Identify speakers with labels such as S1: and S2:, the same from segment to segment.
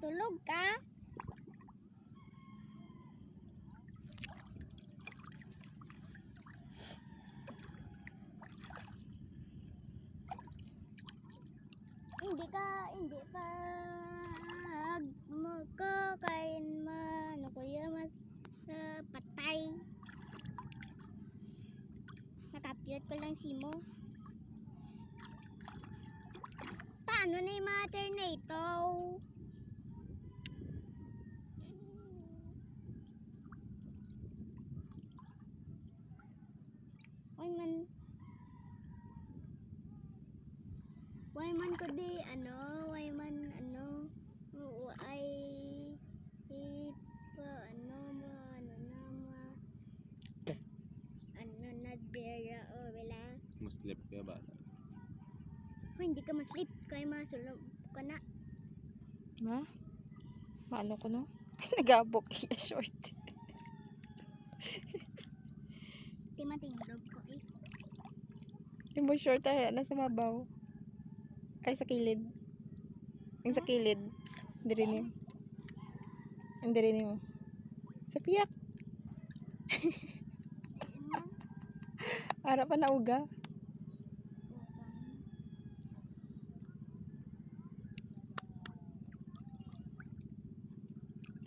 S1: Tulog ka? Hindi pa magkakain man o kuya mas patay. Nakapiyot ko lang si mo. Paano na yung mga tornado? Why man ko di why man ay ipa na dera o wala.
S2: Muslip ka ba?
S1: Hindi ka maslip kay masulog ka na.
S3: Ma? Maano ko no? Nagabok iya short.
S1: Di matindog ko eh.
S3: Yung mo short ay nasa mabaw. Ay sa kilid. Yung sa kilid. Dirinim. Yung dirinim mo. Sa piyak. Ara pa na uga.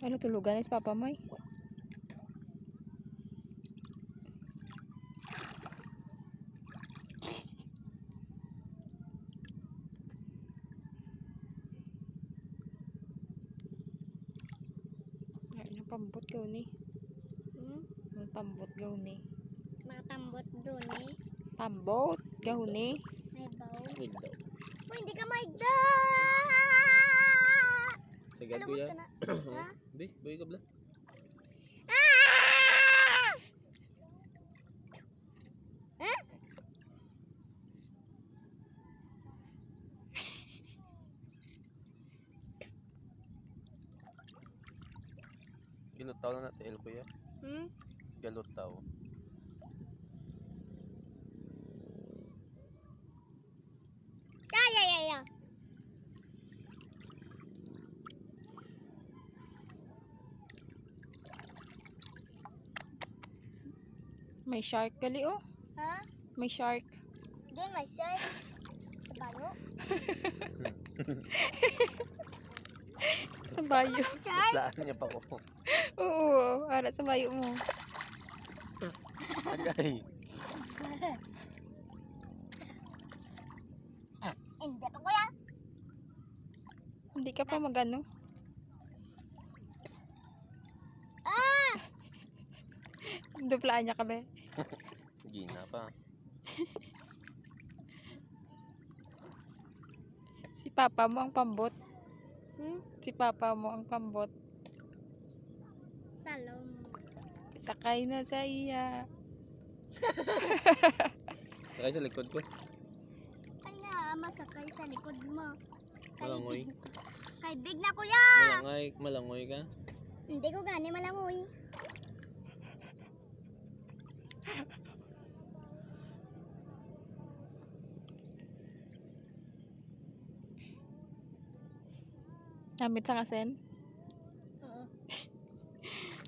S3: Ano tulugan is Papa Moy? Ay, napambot gaw ni. Pambot gaw ni.
S1: Matambot doon eh.
S3: Pambot gaw ni.
S1: May baw.
S2: Wait daw.
S1: Hindi ka maigda!
S2: Sagad ko
S1: Alubos
S2: yan.
S1: ka na. Ha?
S2: Di, boy ka bla.
S1: Ah! Eh?
S2: Galutaw na natin, El Kuya. Galutaw.
S1: Ya.
S3: May shark gali oh.
S1: Ha?
S3: May shark.
S1: Doon may sir. Sa bayo.
S3: Sa bayo.
S1: Sir?
S2: Laan niya pa ko.
S3: Oo, ara sa bayo mo.
S2: Agay.
S1: Hindi pa kuya.
S3: Hindi ka pa magano.
S1: Ah!
S3: Duplaan niya ka ba?
S2: Gina pa.
S3: Si Papa mo ang pambot. Si Papa mo ang pambot.
S1: Salom.
S3: Sakay na sa iya.
S2: Sakay sa likod ko.
S1: Kaya masakay sa likod mo.
S2: Malangoy.
S1: Kay big na kuya.
S2: Malangoy ka.
S1: Hindi ko gani malangoy.
S3: Namit sa kasen.
S1: Oo.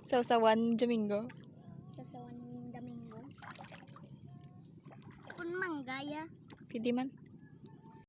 S3: Sausawan Domingo.
S1: Sasawan Domingo. Kun manggaya.
S3: Pwede man.